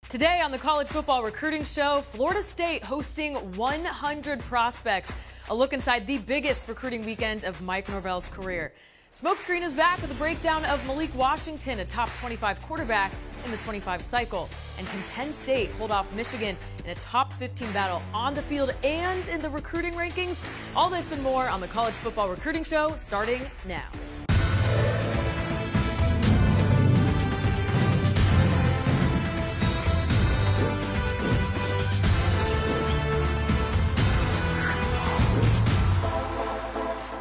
Today on the College Football Recruiting Show, Florida State hosting 100 prospects. A look inside the biggest recruiting weekend of Mike Norvell's career. Smokescreen is back with a breakdown of Malik Washington, a top 25 quarterback in the 25 cycle. And can Penn State hold off Michigan in a top 15 battle on the field and in the recruiting rankings? All this and more on the College Football Recruiting Show, starting now.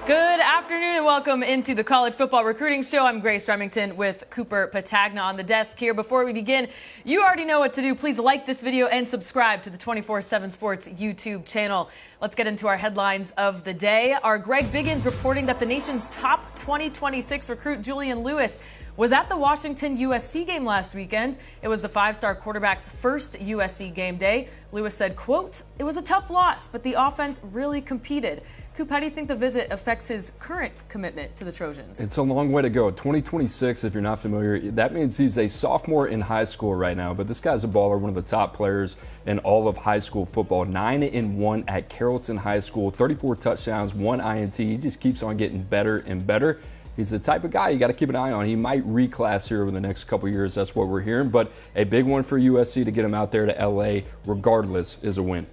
Good afternoon and welcome into the College Football Recruiting Show. I'm Grace Remington with Cooper Patagna on the desk here. Before we begin, you already know what to do. Please like this video and subscribe to the 247 Sports YouTube channel. Let's get into our headlines of the day. Our Greg Biggins reporting that the nation's top 2026 recruit, Julian Lewis, was at the Washington USC game last weekend. It was the five-star quarterback's first USC game day. Lewis said, quote, "It was a tough loss, but the offense really competed." Coop, how do you think the visit affects his current commitment to the Trojans? It's a long way to go. 2026, if you're not familiar, that means he's a sophomore in high school right now. But this guy's a baller, one of the top players in all of high school football. 9-1 at Carrollton High School, 34 touchdowns, 1 INT. He just keeps on getting better and better. He's the type of guy you got to keep an eye on. He might reclass here over the next couple years. That's what we're hearing. But a big one for USC to get him out there to LA, regardless, is a win.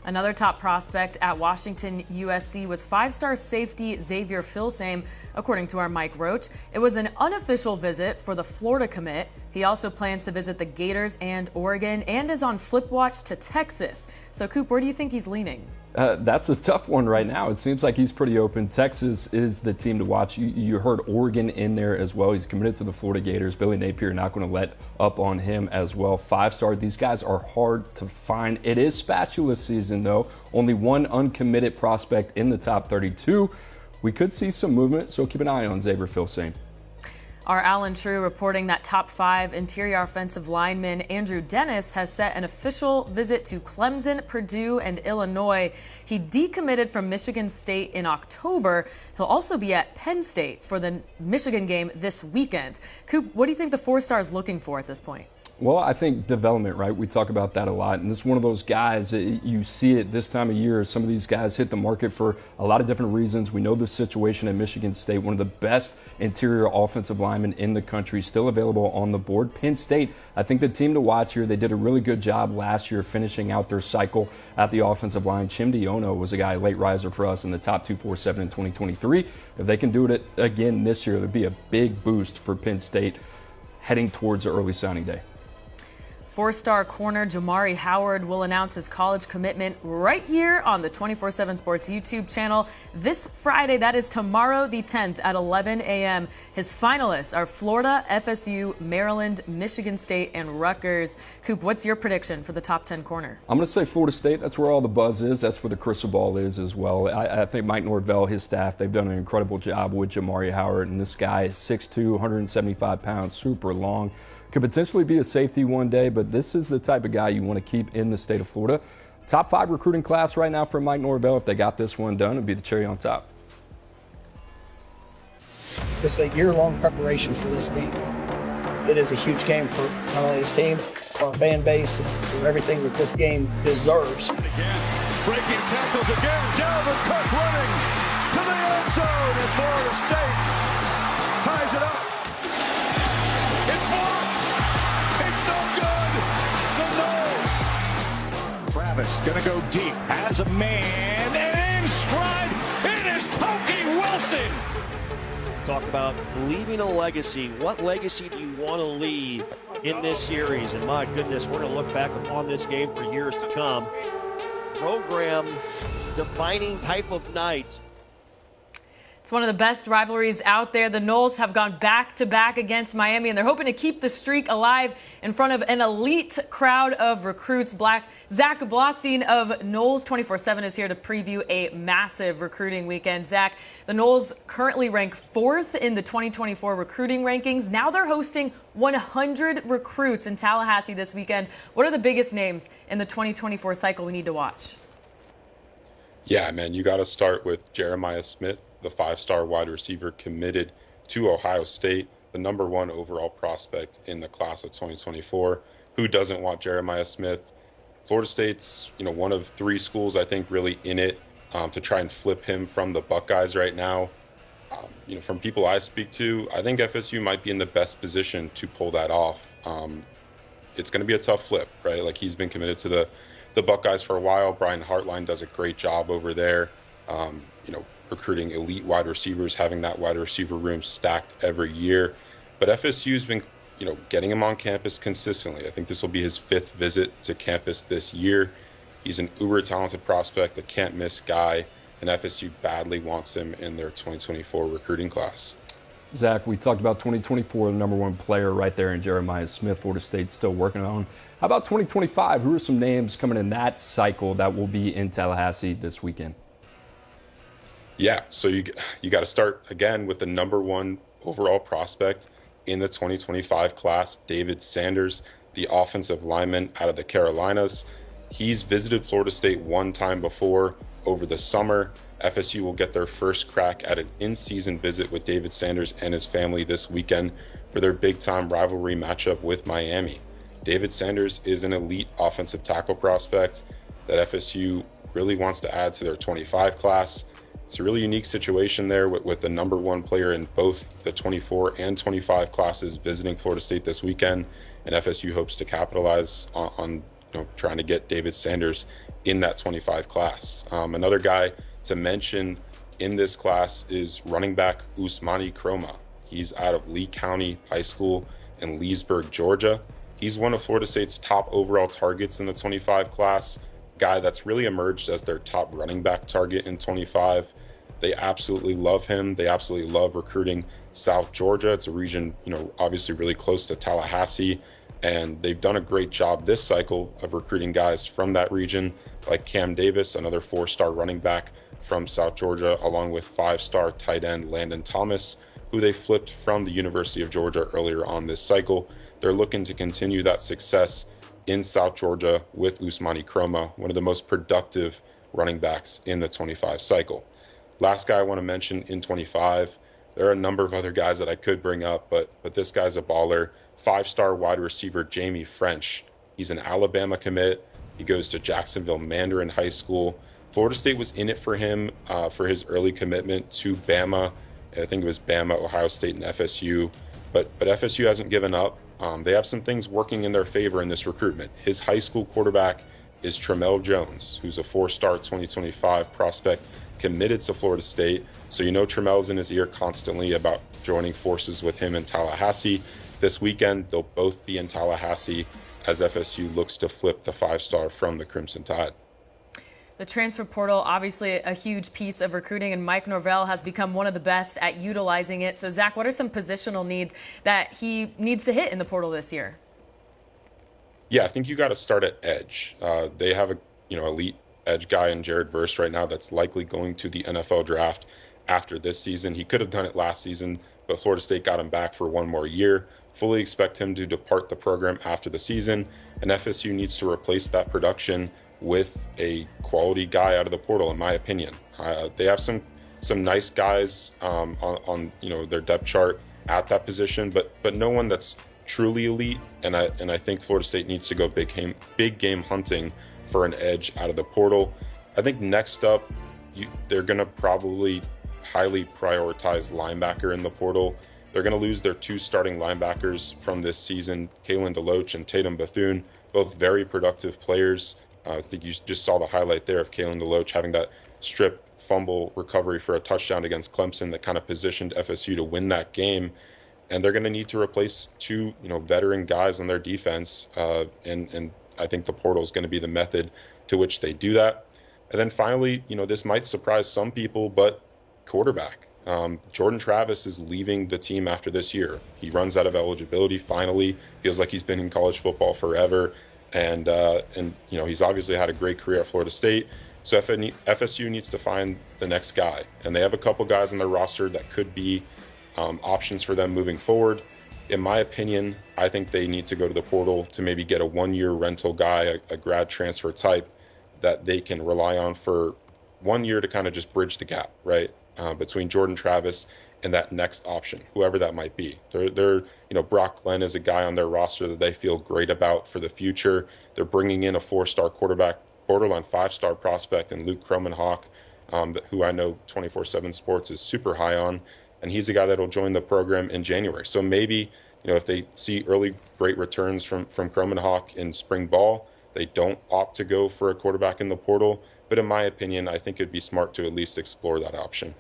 Another top prospect at Washington USC was five-star safety Xavier Filsame, according to our Mike Roach. It was an unofficial visit for the Florida commit. He also plans to visit the Gators and Oregon and is on flip watch to Texas. So, Coop, where do you think he's leaning? That's a tough one right now. It seems like he's pretty open. Texas is the team to watch. You heard Oregon in there as well. He's committed to the Florida Gators. Billy Napier not going to let up on him as well. Five-star. These guys are hard to find. It is spatula season, though. Only one uncommitted prospect in the top 32. We could see some movement, so keep an eye on Xavier Filsame. Our Alan True reporting that top 5 interior offensive lineman Andrew Dennis has set an official visit to Clemson, Purdue, and Illinois. He decommitted from Michigan State in October. He'll also be at Penn State for the Michigan game this weekend. Coop, what do you think the four-star is looking for at this point? Well, I think development, right? We talk about that a lot. And this is one of those guys, you see it this time of year. Some of these guys hit the market for a lot of different reasons. We know the situation at Michigan State, one of the best interior offensive linemen in the country, still available on the board. Penn State, I think the team to watch here, they did a really good job last year finishing out their cycle at the offensive line. Chimdi Ono was a guy, late riser for us in the top 247 in 2023. If they can do it again this year, there'd be a big boost for Penn State heading towards the early signing day. Four-star corner Jamari Howard will announce his college commitment right here on the 247 Sports YouTube channel this Friday. That is tomorrow, the 10th at 11 a.m. His finalists are Florida, FSU, Maryland, Michigan State, and Rutgers. Coop, what's your prediction for the top 10 corner? I'm going to say Florida State. That's where all the buzz is. That's where the crystal ball is as well. I think Mike Norvell, his staff, they've done an incredible job with Jamari Howard. And this guy is 6'2", 175 pounds, super long. Could potentially be a safety one day, but this is the type of guy you want to keep in the state of Florida. Top 5 recruiting class right now for Mike Norvell. If they got this one done, it'd be the cherry on top. It's a year-long preparation for this game. It is a huge game for not only his team, for our fan base, for everything that this game deserves. Again, breaking tackles again. Dalvin Cook running to the end zone, and Florida State ties it up. It's blocked. It's no good. The Noles. Travis gonna go deep. Has a man and in stride. It is Pokey Wilson. Talk about leaving a legacy. What legacy do you want to leave in this series? And my goodness, we're going to look back upon this game for years to come. Program defining type of night. It's one of the best rivalries out there. The Noles have gone back-to-back against Miami, and they're hoping to keep the streak alive in front of an elite crowd of recruits. Zach Blostein of Noles247 is here to preview a massive recruiting weekend. Zach, the Noles currently rank 4th in the 2024 recruiting rankings. Now they're hosting 100 recruits in Tallahassee this weekend. What are the biggest names in the 2024 cycle we need to watch? Yeah, man, you got to start with Jeremiah Smith, the 5-star wide receiver committed to Ohio State, the #1 overall prospect in the class of 2024. who doesn't want Jeremiah Smith? Florida State's, one of 3 schools I think really in it to try and flip him from the Buckeyes right now. From people I speak to, I think FSU might be in the best position to pull that off. It's going to be a tough flip, right? Like, he's been committed to the Buckeyes for a while. Brian Hartline does a great job over there, recruiting elite wide receivers, having that wide receiver room stacked every year. But FSU's been, getting him on campus consistently. I think this will be his 5th visit to campus this year. He's an uber talented prospect, a can't miss guy, and FSU badly wants him in their 2024 recruiting class. Zach, we talked about 2024, the number 1 player right there in Jeremiah Smith, Florida State's still working on. How about 2025? Who are some names coming in that cycle that will be in Tallahassee this weekend? Yeah, so you got to start again with the number 1 overall prospect in the 2025 class, David Sanders, the offensive lineman out of the Carolinas. He's visited Florida State one time before over the summer. FSU will get their first crack at an in-season visit with David Sanders and his family this weekend for their big-time rivalry matchup with Miami. David Sanders is an elite offensive tackle prospect that FSU really wants to add to their 25 class. It's a really unique situation there with the number 1 player in both the 24 and 25 classes visiting Florida State this weekend, and FSU hopes to capitalize on trying to get David Sanders in that 25 class. Another guy to mention in this class is running back Ousmane Kroma. He's out of Lee County High School in Leesburg, Georgia. He's one of Florida State's top overall targets in the 25 class, guy that's really emerged as their top running back target in 25. They absolutely love him. They absolutely love recruiting South Georgia. It's a region, obviously really close to Tallahassee, and they've done a great job this cycle of recruiting guys from that region, like Cam Davis, another 4-star running back from South Georgia, along with 5-star tight end Landon Thomas, who they flipped from the University of Georgia earlier on this cycle. They're looking to continue that success in South Georgia with Ousmane Kroma, one of the most productive running backs in the 25 cycle. Last guy I want to mention in 25, there are a number of other guys that I could bring up, but this guy's a baller. 5-star wide receiver Jamie French. He's an Alabama commit. He goes to Jacksonville Mandarin High School. Florida State was in it for him for his early commitment to Bama. I think it was Bama, Ohio State, and FSU. But FSU hasn't given up. They have some things working in their favor in this recruitment. His high school quarterback is Tramel Jones, who's a 4-star 2025 prospect committed to Florida State. So Tramel's in his ear constantly about joining forces with him in Tallahassee. This weekend, they'll both be in Tallahassee as FSU looks to flip the 5-star from the Crimson Tide. The transfer portal, obviously a huge piece of recruiting, and Mike Norvell has become one of the best at utilizing it. So, Zach, what are some positional needs that he needs to hit in the portal this year? Yeah, I think you got to start at edge. They have a elite edge guy in Jared Verse right now that's likely going to the NFL draft after this season. He could have done it last season, but Florida State got him back for one more year. Fully expect him to depart the program after the season, and FSU needs to replace that production with a quality guy out of the portal, in my opinion. They have some nice guys on their depth chart at that position, but no one that's truly elite. And I think Florida State needs to go big game hunting for an edge out of the portal. I think next up, they're going to probably highly prioritize linebacker in the portal. They're going to lose their 2 starting linebackers from this season, Kalen DeLoach and Tatum Bethune, both very productive players. I think you just saw the highlight there of Kalen DeLoach having that strip fumble recovery for a touchdown against Clemson that kind of positioned FSU to win that game. And they're going to need to replace 2, veteran guys on their defense. And I think the portal is going to be the method to which they do that. And then finally, this might surprise some people, but quarterback. Jordan Travis is leaving the team after this year. He runs out of eligibility finally. Feels like he's been in college football forever. And he's obviously had a great career at Florida State. So FSU needs to find the next guy. And they have a couple guys on their roster that could be options for them moving forward. In my opinion, I think they need to go to the portal to maybe get a 1-year rental guy, a grad transfer type that they can rely on for 1 year to kind of just bridge the gap, right, between Jordan Travis and that next option, whoever that might be. Brock Glenn is a guy on their roster that they feel great about for the future. They're bringing in a 4-star quarterback, borderline 5-star prospect, and Luke Kromenhoek, who I know 24/7 Sports is super high on, and he's a guy that'll join the program in January. So maybe, if they see early great returns from Kromenhoek in spring ball, they don't opt to go for a quarterback in the portal. But in my opinion, I think it'd be smart to at least explore that option.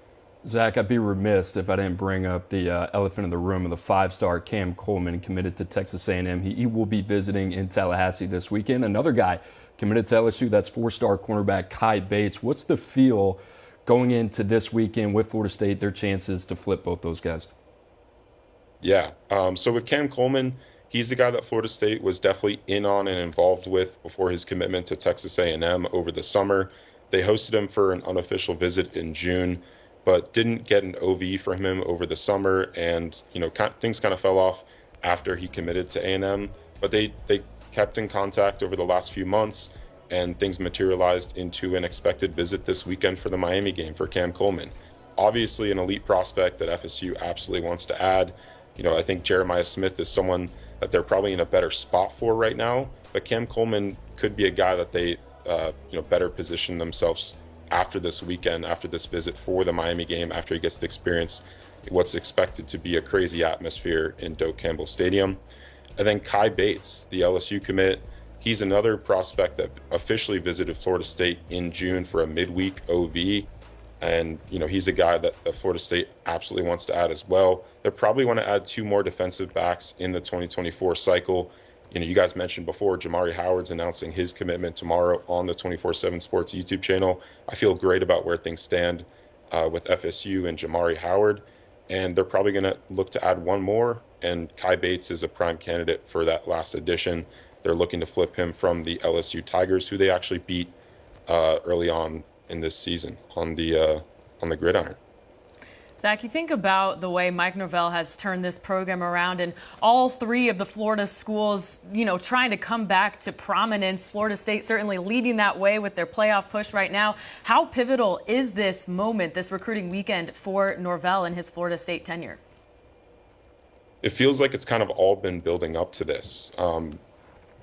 Zach, I'd be remiss if I didn't bring up the elephant in the room of the 5-star Cam Coleman committed to Texas A&M. He will be visiting in Tallahassee this weekend. Another guy committed to LSU, that's 4-star cornerback Kai Bates. What's the feel going into this weekend with Florida State, their chances to flip both those guys? Yeah, so with Cam Coleman, he's the guy that Florida State was definitely in on and involved with before his commitment to Texas A&M over the summer. They hosted him for an unofficial visit in June, but didn't get an OV from him over the summer, and things kind of fell off after he committed to A&M. But they kept in contact over the last few months, and things materialized into an expected visit this weekend for the Miami game for Cam Coleman. Obviously, an elite prospect that FSU absolutely wants to add. I think Jeremiah Smith is someone that they're probably in a better spot for right now, but Cam Coleman could be a guy that they better position themselves after this weekend, after this visit for the Miami game, after he gets to experience what's expected to be a crazy atmosphere in Doak Campbell Stadium. And then Kai Bates, the LSU commit, he's another prospect that officially visited Florida State in June for a midweek OV. And, he's a guy that Florida State absolutely wants to add as well. They probably want to add 2 more defensive backs in the 2024 cycle. You guys mentioned before, Jamari Howard's announcing his commitment tomorrow on the 24/7 Sports YouTube channel. I feel great about where things stand with FSU and Jamari Howard. And they're probably going to look to add 1 more. And Kai Bates is a prime candidate for that last addition. They're looking to flip him from the LSU Tigers, who they actually beat early on in this season on the gridiron. Zach, you think about the way Mike Norvell has turned this program around, and all 3 of the Florida schools, trying to come back to prominence. Florida State certainly leading that way with their playoff push right now. How pivotal is this moment, this recruiting weekend for Norvell and his Florida State tenure? It feels like it's kind of all been building up to this.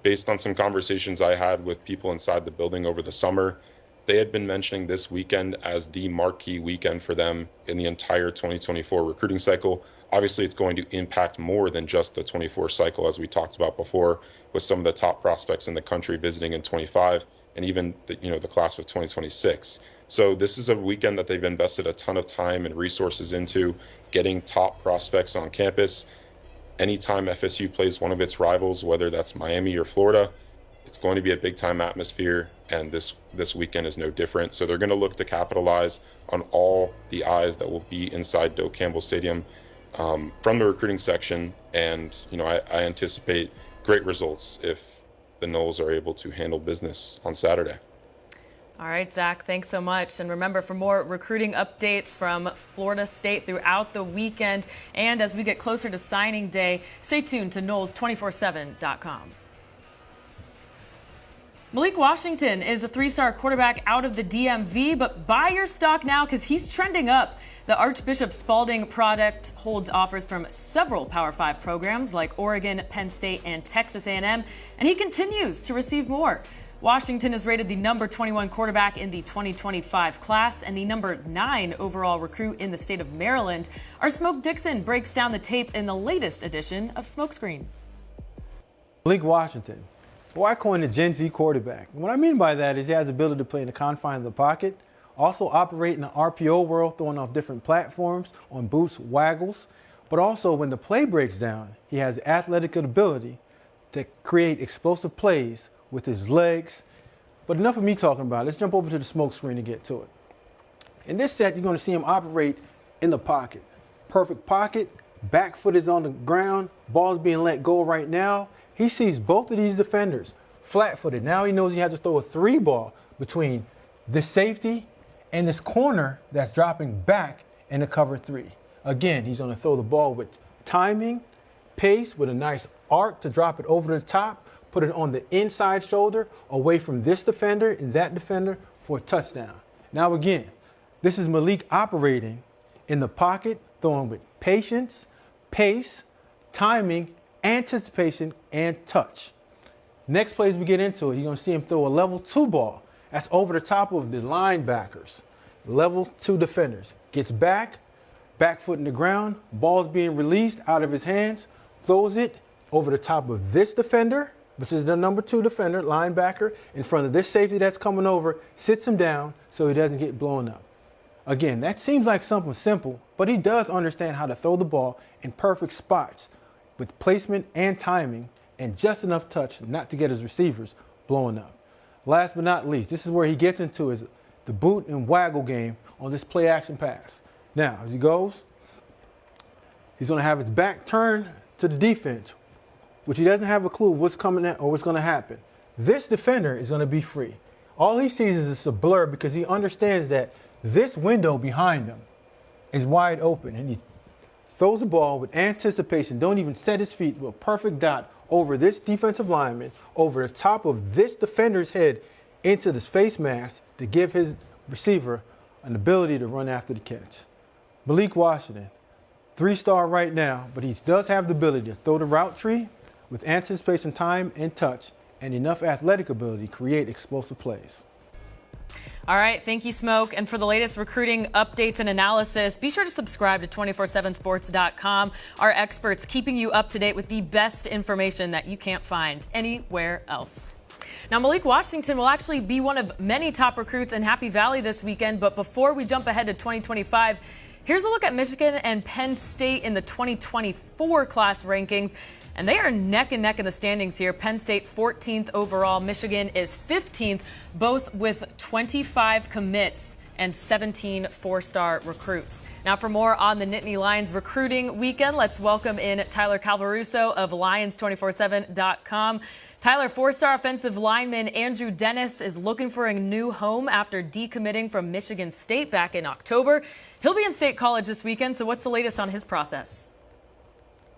Based on some conversations I had with people inside the building over the summer, they had been mentioning this weekend as the marquee weekend for them in the entire 2024 recruiting cycle. Obviously, it's going to impact more than just the 24 cycle, as we talked about before, with some of the top prospects in the country visiting in 25 and even the class of 2026. So this is a weekend that they've invested a ton of time and resources into getting top prospects on campus. Anytime FSU plays one of its rivals, whether that's Miami or Florida, it's going to be a big-time atmosphere, and this weekend is no different. So they're going to look to capitalize on all the eyes that will be inside Doak Campbell Stadium from the recruiting section, and I anticipate great results if the Noles are able to handle business on Saturday. All right, Zach, thanks so much. And remember, for more recruiting updates from Florida State throughout the weekend, and as we get closer to signing day, stay tuned to Noles247.com. Malik Washington is a 3-star quarterback out of the DMV, but buy your stock now because he's trending up. The Archbishop Spalding product holds offers from several Power 5 programs like Oregon, Penn State, and Texas A&M, and he continues to receive more. Washington is rated the number 21 quarterback in the 2025 class and the number 9 overall recruit in the state of Maryland. Our Smoke Dixon breaks down the tape in the latest edition of Smokescreen. Malik Washington. Well, I coined a Gen Z quarterback. And what I mean by that is he has the ability to play in the confines of the pocket, also operate in the RPO world, throwing off different platforms on boosts, waggles, but also when the play breaks down, he has athletic ability to create explosive plays with his legs. But enough of me talking about it. Let's jump over to the smoke screen and get to it. In this set, you're going to see him operate in the pocket. Perfect pocket, back foot is on the ground, ball's being let go right now. He sees both of these defenders flat-footed. Now he knows he has to throw a 3 ball between this safety and this corner that's dropping back in the cover 3. Again, he's going to throw the ball with timing, pace, with a nice arc to drop it over the top, put it on the inside shoulder, away from this defender and that defender for a touchdown. Now again, this is Malik operating in the pocket, throwing with patience, pace, timing, anticipation, and touch. Next plays we get into it, you're going to see him throw a level 2 ball. That's over the top of the linebackers. Level 2 defenders. Gets back foot in the ground, ball's being released out of his hands, throws it over the top of this defender, which is the number 2 defender, linebacker, in front of this safety that's coming over, sits him down so he doesn't get blown up. Again, that seems like something simple, but he does understand how to throw the ball in perfect spots with placement and timing and just enough touch not to get his receivers blowing up. Last but not least, this is where he gets into his the boot and waggle game on this play action pass. Now, as he goes, he's going to have his back turned to the defense, which he doesn't have a clue what's coming at or what's going to happen. This defender is going to be free. All he sees is a blur because he understands that this window behind him is wide open, and he throws the ball with anticipation, don't even set his feet, with a perfect dot over this defensive lineman, over the top of this defender's head into this face mask to give his receiver an ability to run after the catch. Malik Washington, 3-star right now, but he does have the ability to throw the route tree with anticipation, time, and touch, and enough athletic ability to create explosive plays. All right, thank you, Smoke. And for the latest recruiting updates and analysis, be sure to subscribe to 247sports.com. Our experts keeping you up to date with the best information that you can't find anywhere else. Now, Malik Washington will actually be one of many top recruits in Happy Valley this weekend. But before we jump ahead to 2025, here's a look at Michigan and Penn State in the 2024 class rankings. And they are neck and neck in the standings here. Penn State 14th overall. Michigan is 15th, both with 25 commits and 17 4-star recruits. Now, for more on the Nittany Lions recruiting weekend, let's welcome in Tyler Calvaruso of Lions247.com. Tyler, 4-star offensive lineman Andrew Dennis is looking for a new home after decommitting from Michigan State back in October. He'll be in State College this weekend, so what's the latest on his process?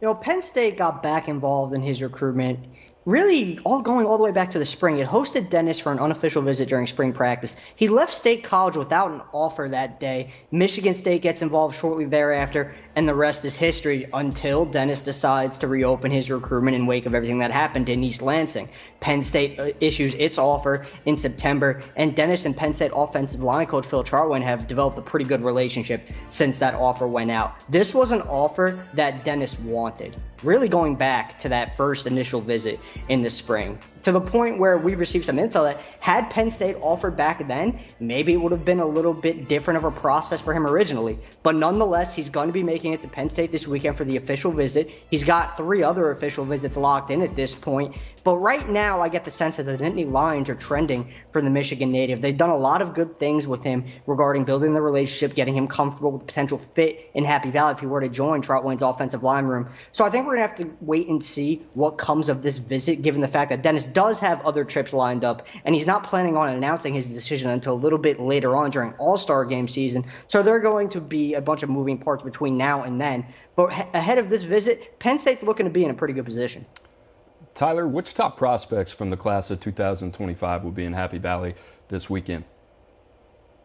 You know, Penn State got back involved in his recruitment, really going all the way back to the spring. It hosted Dennis for an unofficial visit during spring practice. He left State College without an offer that day. Michigan State gets involved shortly thereafter, and the rest is history until Dennis decides to reopen his recruitment in wake of everything that happened in East Lansing. Penn State issues its offer in September, and Dennis and Penn State offensive line coach Phil Chartwin have developed a pretty good relationship since that offer went out. This was an offer that Dennis wanted, really going back to that first initial visit in the spring, to the point where we received some intel that had Penn State offered back then, maybe it would have been a little bit different of a process for him originally. But nonetheless, he's going to be making it to Penn State this weekend for the official visit. He's got 3 other official visits locked in at this point. But right now, I get the sense that the Nittany Lions are trending for the Michigan native. They've done a lot of good things with him regarding building the relationship, getting him comfortable with the potential fit in Happy Valley if he were to join Troutwayne's offensive line room. So I think we're going to have to wait and see what comes of this visit, given the fact that Dennis does have other trips lined up, and he's not planning on announcing his decision until a little bit later on during All-Star game season. So there are going to be a bunch of moving parts between now and then. But ahead of this visit, Penn State's looking to be in a pretty good position. Tyler, which top prospects from the class of 2025 will be in Happy Valley this weekend?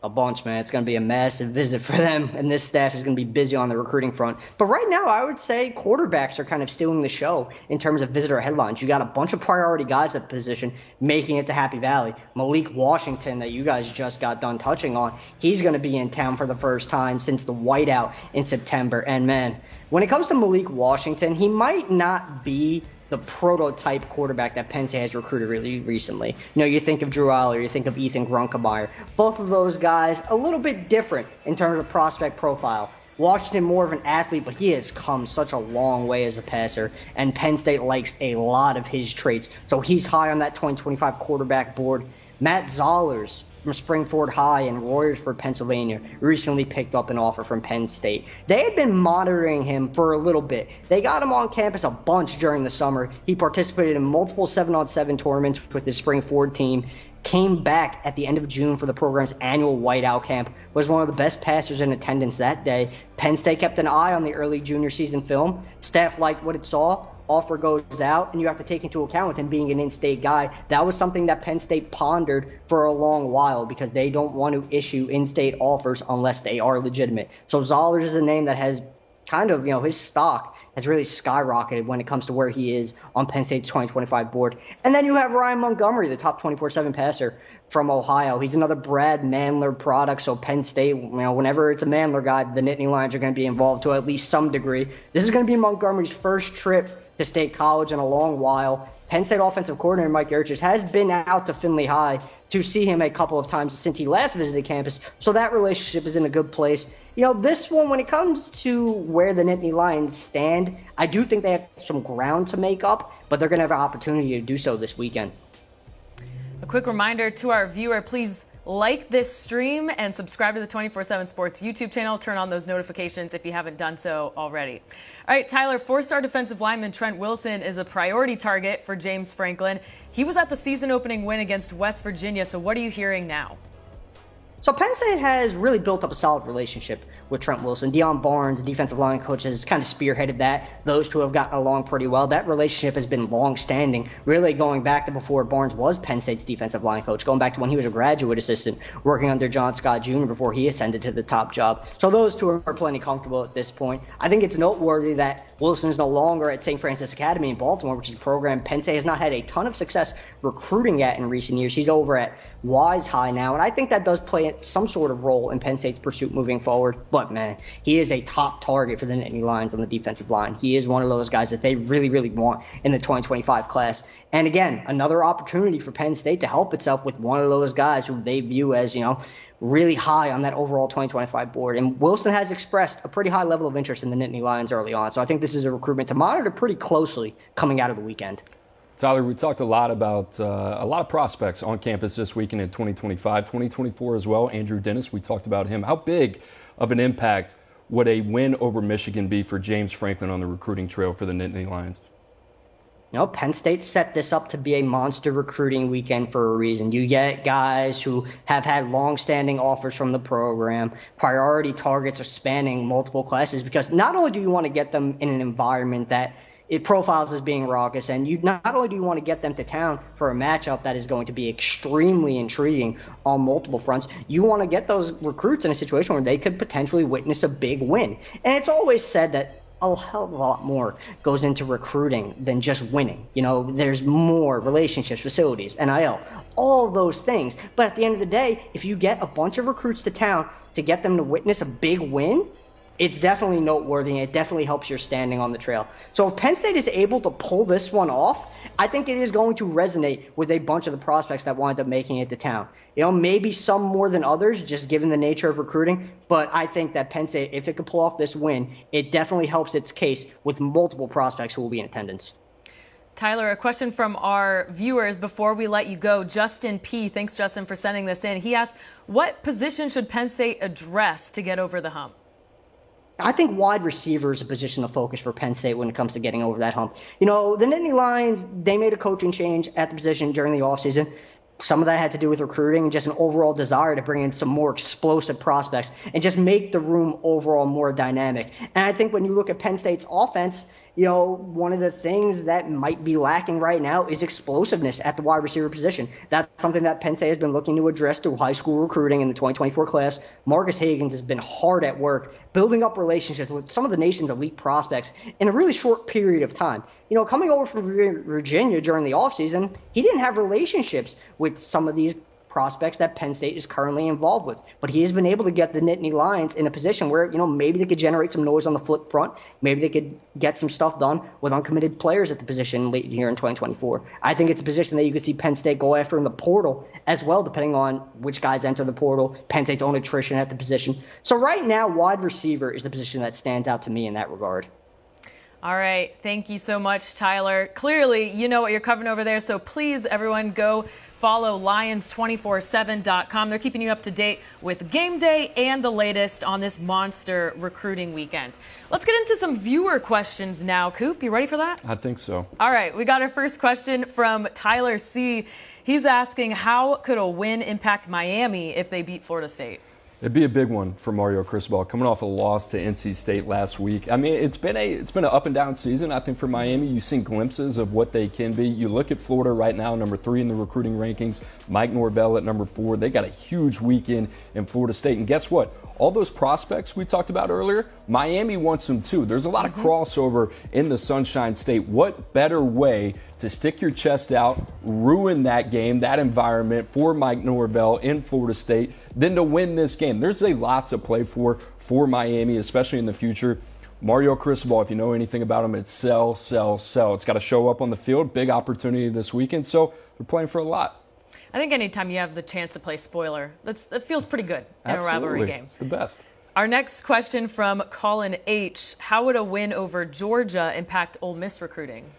A bunch, man. It's going to be a massive visit for them, and this staff is going to be busy on the recruiting front. But right now, I would say quarterbacks are kind of stealing the show in terms of visitor headlines. You got a bunch of priority guys at the position making it to Happy Valley. Malik Washington, that you guys just got done touching on, he's going to be in town for the first time since the whiteout in September. And man, when it comes to Malik Washington, he might not be the prototype quarterback that Penn State has recruited really recently. You know, you think of Drew Aller, you think of Ethan Grunkemeyer. Both of those guys a little bit different in terms of prospect profile. Washington more of an athlete, but he has come such a long way as a passer, and Penn State likes a lot of his traits. So he's high on that 2025 quarterback board. Matt Zollers from Springford High in Royersford, Pennsylvania, recently picked up an offer from Penn State. They had been monitoring him for a little bit. They got him on campus a bunch during the summer. He participated in multiple 7-on-7 tournaments with his Springford team, came back at the end of June for the program's annual whiteout camp, was one of the best passers in attendance that day. Penn State kept an eye on the early junior season film. Staff liked what it saw. Offer goes out, and you have to take into account with him being an in-state guy. That was something that Penn State pondered for a long while because they don't want to issue in-state offers unless they are legitimate. So Zollers is a name that has kind of, his stock has really skyrocketed when it comes to where he is on Penn State's 2025 board. And then you have Ryan Montgomery, the top 24/7 passer from Ohio. He's another Brad Mandler product. So Penn State, whenever it's a Mandler guy, the Nittany Lions are going to be involved to at least some degree. This is going to be Montgomery's first trip to State College in a long while. Penn State offensive coordinator Mike Norvell has been out to Findlay High to see him a couple of times since he last visited campus. So that relationship is in a good place. This one, when it comes to where the Nittany Lions stand, I do think they have some ground to make up, but they're going to have an opportunity to do so this weekend. A quick reminder to our viewer, please like this stream and subscribe to the 24/7 Sports YouTube channel. Turn on those notifications if you haven't done so already. All right, Tyler, 4-star defensive lineman Trent Wilson is a priority target for James Franklin. He was at the season opening win against West Virginia, so what are you hearing now? So Penn State has really built up a solid relationship with Trent Wilson. Deion Barnes, defensive line coach, has kind of spearheaded that. Those two have gotten along pretty well. That relationship has been long-standing, really going back to before Barnes was Penn State's defensive line coach, going back to when he was a graduate assistant working under John Scott Jr. before he ascended to the top job. So those two are plenty comfortable at this point. I think it's noteworthy that Wilson is no longer at St. Francis Academy in Baltimore, which is a program Penn State has not had a ton of success recruiting at in recent years. He's over at Wise High now, and I think that does play some sort of role in Penn State's pursuit moving forward. But, man, he is a top target for the Nittany Lions on the defensive line. He is one of those guys that they really, really want in the 2025 class. And, again, another opportunity for Penn State to help itself with one of those guys who they view as, really high on that overall 2025 board. And Wilson has expressed a pretty high level of interest in the Nittany Lions early on. So I think this is a recruitment to monitor pretty closely coming out of the weekend. Tyler, we talked a lot about a lot of prospects on campus this weekend in 2025, 2024 as well. Andrew Dennis, we talked about him. How big of an impact would a win over Michigan be for James Franklin on the recruiting trail for the Nittany Lions? Penn State set this up to be a monster recruiting weekend for a reason. You get guys who have had long-standing offers from the program. Priority targets are spanning multiple classes because not only do you want to get them in an environment that it profiles as being raucous, and not only do you want to get them to town for a matchup that is going to be extremely intriguing on multiple fronts, you want to get those recruits in a situation where they could potentially witness a big win. And it's always said that a hell of a lot more goes into recruiting than just winning. There's more relationships, facilities, NIL, all of those things. But at the end of the day, if you get a bunch of recruits to town to get them to witness a big win, it's definitely noteworthy, and it definitely helps your standing on the trail. So if Penn State is able to pull this one off, I think it is going to resonate with a bunch of the prospects that wind up making it to town. Maybe some more than others, just given the nature of recruiting, but I think that Penn State, if it could pull off this win, it definitely helps its case with multiple prospects who will be in attendance. Tyler, a question from our viewers before we let you go. Justin P. Thanks, Justin, for sending this in. He asked, what position should Penn State address to get over the hump? I think wide receiver is a position of focus for Penn State when it comes to getting over that hump. The Nittany Lions, they made a coaching change at the position during the offseason. Some of that had to do with recruiting, just an overall desire to bring in some more explosive prospects and just make the room overall more dynamic. And I think when you look at Penn State's offense, one of the things that might be lacking right now is explosiveness at the wide receiver position. That's something that Penn State has been looking to address through high school recruiting in the 2024 class. Marcus Higgins has been hard at work building up relationships with some of the nation's elite prospects in a really short period of time. Coming over from Virginia during the offseason, he didn't have relationships with some of these prospects that Penn State is currently involved with. But he has been able to get the Nittany Lions in a position where, maybe they could generate some noise on the flip front. Maybe they could get some stuff done with uncommitted players at the position late here in 2024. I think it's a position that you could see Penn State go after in the portal as well, depending on which guys enter the portal, Penn State's own attrition at the position. So right now, wide receiver is the position that stands out to me in that regard. All right. Thank you so much, Tyler. Clearly, you know what you're covering over there. So please, everyone, go follow Lions247.com. They're keeping you up to date with game day and the latest on this monster recruiting weekend. Let's get into some viewer questions now. Coop, you ready for that? I think so. All right. We got our first question from Tyler C. He's asking, how could a win impact Miami if they beat Florida State? It'd be a big one for Mario Cristobal, coming off a loss to NC State last week. I mean, it's been an up and down season, I think, for Miami. You've seen glimpses of what they can be. You look at Florida right now, number 3 in the recruiting rankings. Mike Norvell at number 4. They got a huge weekend in Florida State. And guess what? all those prospects we talked about earlier, Miami wants them too. There's a lot of crossover in the Sunshine State. What better way to stick your chest out, ruin that game, that environment for Mike Norvell in Florida State than to win this game? There's a lot to play for Miami, especially in the future. Mario Cristobal, if you know anything about him, it's sell, sell, sell. It's got to show up on the field. Big opportunity this weekend, so they're playing for a lot. I think anytime you have the chance to play spoiler, that feels pretty good in a rivalry game. It's the best. Our next question from Colin H. How would a win over Georgia impact Ole Miss recruiting?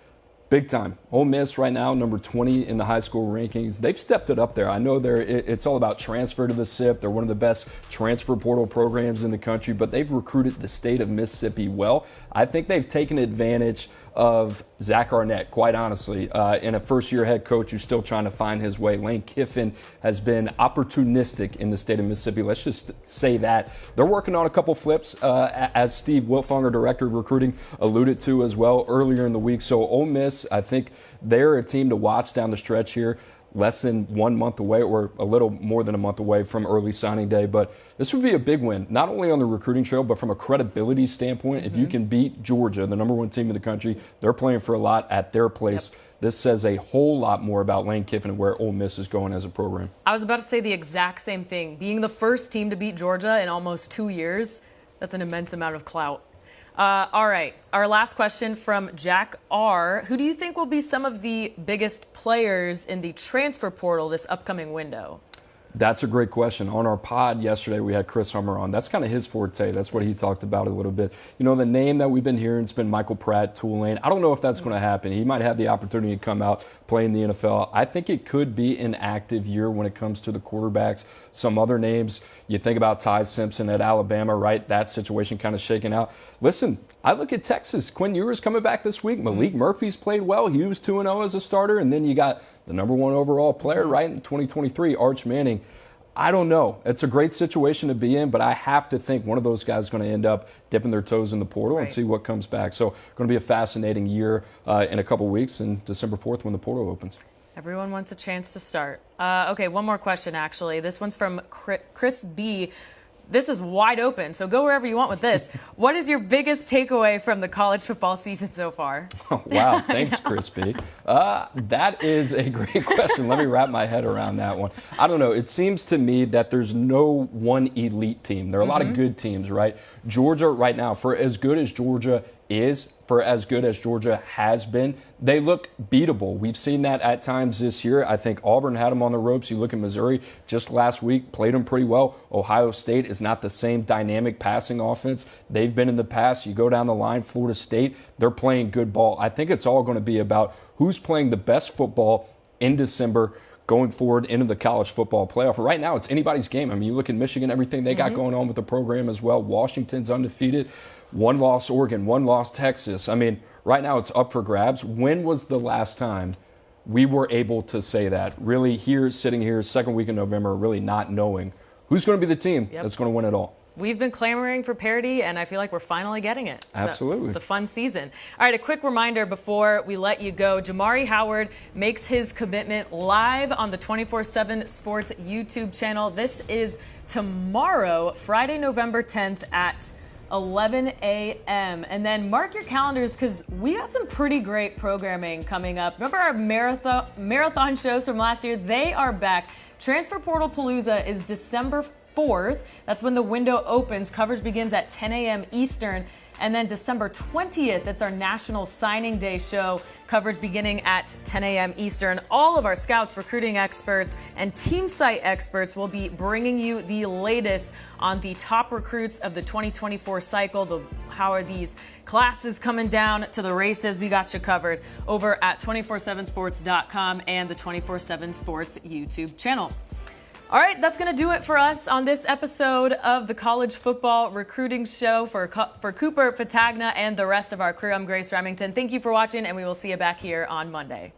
Big time. Ole Miss right now, number 20 in the high school rankings. They've stepped it up there. I know it's all about transfer to the SIP. They're one of the best transfer portal programs in the country, but they've recruited the state of Mississippi well. I think they've taken advantage of Zach Arnett, quite honestly, and a first-year head coach who's still trying to find his way. Lane Kiffin has been opportunistic in the state of Mississippi. Let's just say that. They're working on a couple flips, as Steve Wiltfonger, director of recruiting, alluded to as well earlier in the week. So Ole Miss, I think they're a team to watch down the stretch here. Less than 1 month away, or a little more than a month away from early signing day. But this would be a big win, not only on the recruiting trail, but from a credibility standpoint. If you can beat Georgia, the number 1 team in the country, they're playing for a lot at their place. Yep. This says a whole lot more about Lane Kiffin and where Ole Miss is going as a program. I was about to say the exact same thing. Being the first team to beat Georgia in almost 2 years, that's an immense amount of clout. All right, our last question from Jack R. Who do you think will be some of the biggest players in the transfer portal this upcoming window? That's a great question. On our pod yesterday, we had Chris Hummer on. That's kind of his forte. That's what he talked about a little bit. You know, the name that we've been hearing has been Michael Pratt, Tulane. I don't know if that's going to happen. He might have the opportunity to come out, play in the NFL. I think it could be an active year when it comes to the quarterbacks. Some other names, you think about Ty Simpson at Alabama, right? That situation kind of shaking out. Listen, I look at Texas. Quinn Ewers coming back this week. Malik Murphy's played well. He was 2-0 as a starter. And then you got the number 1 overall player, right, in 2023, Arch Manning. I don't know. It's a great situation to be in, but I have to think one of those guys is going to end up dipping their toes in the portal and see what comes back. So going to be a fascinating year in a couple weeks, and December 4th when the portal opens. Everyone wants a chance to start. Okay, one more question, actually. This one's from Chris B. This is wide open, so go wherever you want with this. What is your biggest takeaway from the college football season so far? Oh, wow, thanks, Chris B. That is a great question. Let me wrap my head around that one. I don't know. It seems to me that there's no one elite team. There are a lot of good teams, right? Georgia right now, for as good as Georgia is, for as good as Georgia has been, they look beatable. We've seen that at times this year. I think Auburn had them on the ropes. You look at Missouri just last week, played them pretty well. Ohio State is not the same dynamic passing offense they've been in the past. You go down the line, Florida State, they're playing good ball. I think it's all going to be about who's playing the best football in December going forward into the college football playoff. Right now, it's anybody's game. I mean, you look at Michigan, everything they got going on with the program as well. Washington's undefeated. 1 loss Oregon, 1 loss Texas. I mean, right now it's up for grabs. When was the last time we were able to say that? Really sitting here, second week in November, really not knowing who's going to be the team that's going to win it all. We've been clamoring for parity, and I feel like we're finally getting it. Absolutely. It's a fun season. All right, a quick reminder before we let you go. Jamari Howard makes his commitment live on the 24/7 Sports YouTube channel. This is tomorrow, Friday, November 10th at 11 a.m. And then mark your calendars because we got some pretty great programming coming up. Remember our marathon shows from last year? They are back. Transfer Portal Palooza is December 4th. That's when the window opens. Coverage begins at 10 a.m. Eastern. And then December 20th, that's our National Signing Day show. Coverage beginning at 10 a.m. Eastern. All of our scouts, recruiting experts, and team site experts will be bringing you the latest on the top recruits of the 2024 cycle. How are these classes coming down to the races? We got you covered over at 247sports.com and the 247 Sports YouTube channel. All right, that's going to do it for us on this episode of the College Football Recruiting Show. For Cooper Patagna and the rest of our crew, I'm Grace Remington. Thank you for watching, and we will see you back here on Monday.